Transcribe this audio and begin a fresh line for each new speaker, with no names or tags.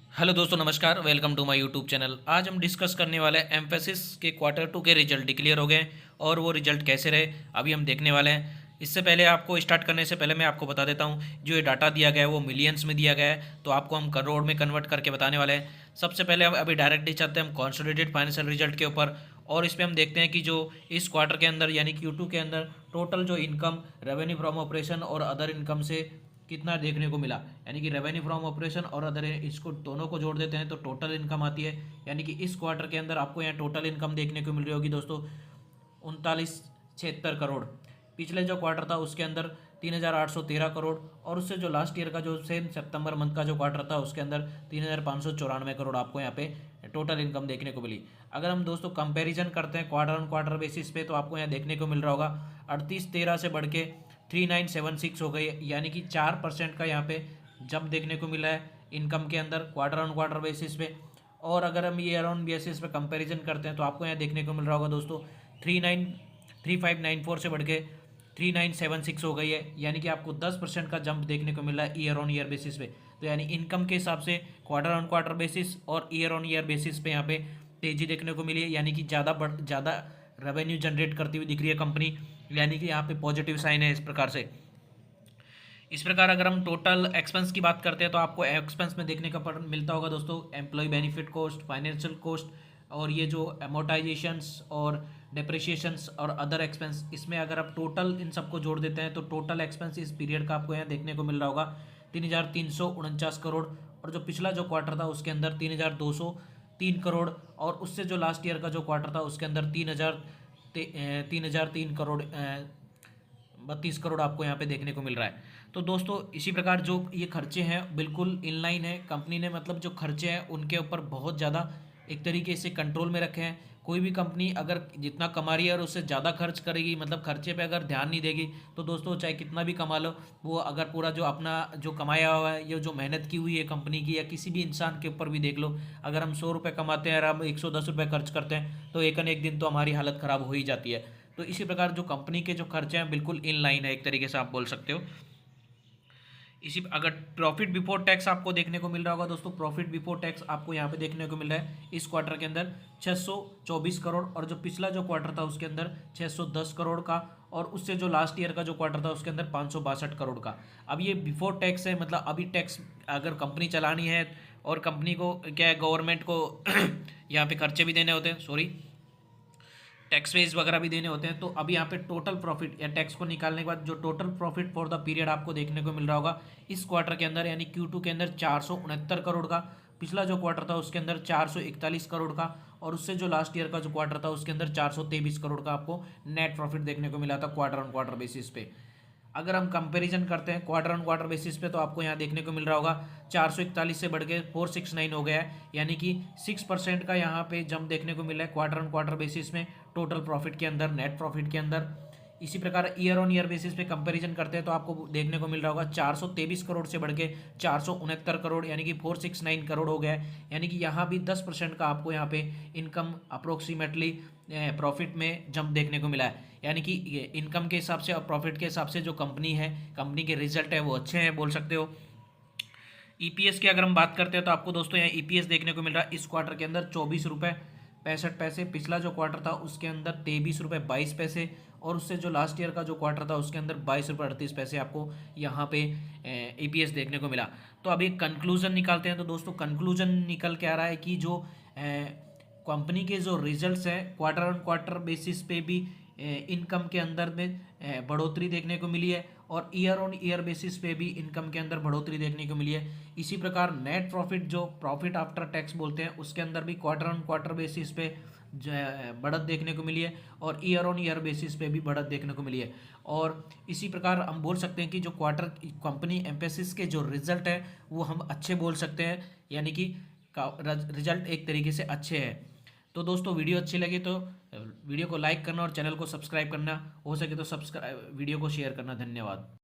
Hello दोस्तों, नमस्कार। Welcome to my YouTube channel. आज हम डिस्कस करने वाले हैं एम्फेसिस के क्वार्टर टू के रिजल्ट डिक्लेयर हो गए और वो रिजल्ट कैसे रहे अभी हम देखने वाले हैं। इससे पहले आपको स्टार्ट करने से पहले मैं आपको बता देता हूँ, जो ये डाटा दिया गया है वो मिलियंस में दिया गया है, तो आपको हम करोड़ में कन्वर्ट करके बताने वाले हैं। सबसे पहले हम अभी डायरेक्टली चलते हैं हम कॉन्सोलिडेटेड फाइनेंशियल रिजल्ट के ऊपर, और इस पर हम देखते हैं कि जो इस क्वार्टर के अंदर यानी Q2 के अंदर टोटल जो इनकम रेवेन्यू फ्रॉम ऑपरेशन और अदर इनकम से कितना देखने को मिला। यानी कि रेवेन्यू फ्रॉम ऑपरेशन और अदर इसको दोनों को जोड़ देते हैं तो टोटल इनकम आती है। यानी कि इस क्वार्टर के अंदर आपको यहाँ टोटल इनकम देखने को मिल रही होगी दोस्तों 3976 करोड़। पिछले जो क्वार्टर था उसके अंदर 3813 करोड़, और उससे जो लास्ट ईयर का जो सेम सितंबर मंथ का जो क्वार्टर था उसके अंदर 3594 करोड़ आपको यहाँ पे टोटल इनकम देखने को मिली। अगर हम दोस्तों कंपैरिजन करते हैं क्वार्टर ऑन क्वार्टर बेसिस पे, तो आपको यहाँ देखने को मिल रहा होगा 3813 से बढ़ के 3976 हो गई है, यानी कि 4% का यहाँ पे जंप देखने को मिला है इनकम के अंदर क्वार्टर ऑन क्वार्टर बेसिस पे। और अगर हम ईयर ऑन बेसिस पे कंपैरिजन करते हैं तो आपको यहाँ देखने को मिल रहा होगा दोस्तों 3594 से बढ़ के 3976 हो गई है, यानी कि आपको 10% का जंप देखने को मिल रहा है ईयर ऑन ईयर बेसिस पे। तो यानी इनकम के हिसाब से क्वार्टर ऑन क्वार्टर बेसिस और ईयर ऑन ईयर बेसिस पे यहाँ पे तेजी देखने को मिली है, यानी कि ज़्यादा रेवेन्यू जनरेट करती हुई दिख रही है कंपनी, यानी कि यहाँ पे पॉजिटिव साइन है। इस प्रकार अगर हम टोटल एक्सपेंस की बात करते हैं तो आपको एक्सपेंस में देखने का मिलता होगा दोस्तों employ benefit cost, financial cost, और ये जो अमोटाइजेशंस और डिप्रिशिएशंस और अदर एक्सपेंस, इसमें अगर आप टोटल इन सबको जोड़ देते हैं तो टोटल एक्सपेंस इस पीरियड का आपको यहाँ देखने को मिल रहा होगा 3349 करोड़। और जो पिछला जो क्वार्टर था उसके अंदर 3203 करोड़, और उससे जो लास्ट ईयर का जो क्वार्टर था उसके अंदर 3003 करोड़ 32 करोड़ आपको यहाँ पे देखने को मिल रहा है। तो दोस्तों इसी प्रकार जो ये खर्चे हैं बिल्कुल इनलाइन है, कंपनी ने मतलब जो खर्चे हैं उनके ऊपर बहुत ज़्यादा एक तरीके से कंट्रोल में रखे हैं। कोई भी कंपनी अगर जितना कमा रही है और उससे ज़्यादा खर्च करेगी, मतलब खर्चे पे अगर ध्यान नहीं देगी, तो दोस्तों चाहे कितना भी कमा लो, वो अगर पूरा जो अपना जो कमाया हुआ है, ये जो मेहनत की हुई है कंपनी की या किसी भी इंसान के ऊपर भी देख लो, अगर हम 100 रुपये कमाते हैं और हम 110 रुपये खर्च करते हैं तो एक न एक दिन तो हमारी हालत ख़राब हो ही जाती है। तो इसी प्रकार जो कंपनी के जो खर्चे हैं बिल्कुल इन लाइन है, एक तरीके से आप बोल सकते हो। इसी अगर प्रॉफिट बिफोर टैक्स आपको देखने को मिल रहा होगा दोस्तों, प्रॉफिट बिफोर टैक्स आपको यहाँ पे देखने को मिल रहा है इस क्वार्टर के अंदर 624 करोड़, और जो पिछला जो क्वार्टर था उसके अंदर 610 करोड़ का, और उससे जो लास्ट ईयर का जो क्वार्टर था उसके अंदर 562 करोड़ का। अब ये बिफोर टैक्स है, मतलब अभी टैक्स अगर कंपनी चलानी है और कंपनी को क्या है, गवर्नमेंट को यहाँ पे खर्चे भी देने होते हैं, सॉरी टैक्स वेज वगैरह भी देने होते हैं। तो अभी यहाँ पे टोटल प्रॉफिट या टैक्स को निकालने के बाद जो total profit for the period आपको देखने को मिल रहा होगा इस क्वार्टर के अंदर, यानी Q2 के अंदर 469 करोड़ का, पिछला जो क्वार्टर था उसके अंदर 441 करोड़ का, और उससे जो लास्ट ईयर का जो क्वार्टर था उसके अंदर 423 करोड़ का आपको नेट प्रॉफिट देखने को मिला था क्वार्टर ऑन क्वार्टर बेसिस पे। अगर हम कंपैरिजन करते हैं क्वार्टर ऑन क्वार्टर बेसिस पे, तो आपको यहाँ देखने को मिल रहा होगा 441 से बढ़ के 469 हो गया है, यानी कि 6% का यहाँ पे जंप देखने को मिला है क्वार्टर ऑन क्वार्टर बेसिस में टोटल प्रॉफिट के अंदर, नेट प्रॉफिट के अंदर। इसी प्रकार ईयर ऑन ईयर बेसिस पे कंपैरिजन करते हैं तो आपको देखने को मिल रहा होगा 423 करोड़ से बढ़ के 469 करोड़, यानी कि 469 करोड़ हो गया है। यानी कि यहाँ भी 10% का आपको यहाँ पे इनकम अप्रोक्सीमेटली प्रॉफिट में जंप देखने को मिला है। यानी कि इनकम के हिसाब से और प्रॉफिट के हिसाब से जो कंपनी है, कंपनी के रिजल्ट है वो अच्छे हैं बोल सकते हो। ईपीएस की अगर हम बात करते हैं तो आपको दोस्तों यहाँ ईपीएस देखने को मिल रहा है इस क्वार्टर के अंदर 24 रुपये 65 पैसे, पिछला जो क्वार्टर था उसके अंदर 23 रुपये 22 पैसे, और उससे जो लास्ट ईयर का जो क्वार्टर था उसके अंदर 22 रुपये 38 पैसे आपको यहाँ पे ईपीएस देखने को मिला। तो अभी कंक्लूजन निकालते हैं, तो दोस्तों कंक्लूजन निकल के आ रहा है कि जो कंपनी के जो रिजल्ट्स हैं क्वार्टर ऑन क्वार्टर बेसिस पे भी इनकम के अंदर में बढ़ोतरी देखने को मिली है, और ईयर ऑन ईयर बेसिस पे भी इनकम के अंदर बढ़ोतरी देखने को मिली है। इसी प्रकार नेट प्रॉफिट जो प्रॉफिट आफ्टर टैक्स बोलते हैं उसके अंदर भी क्वार्टर ऑन क्वार्टर बेसिस पे बढ़त देखने को मिली है, और ईयर ऑन ईयर बेसिस पे भी बढ़त देखने को मिली है। और इसी प्रकार हम बोल सकते हैं कि जो क्वार्टर कंपनी एम्फेसिस के जो रिजल्ट है वो हम अच्छे बोल सकते हैं, यानी कि रिजल्ट एक तरीके से अच्छे हैं। तो दोस्तों वीडियो अच्छी लगी तो वीडियो को लाइक करना और चैनल को सब्सक्राइब करना, हो सके तो सब्सक्राइब वीडियो को शेयर करना। धन्यवाद।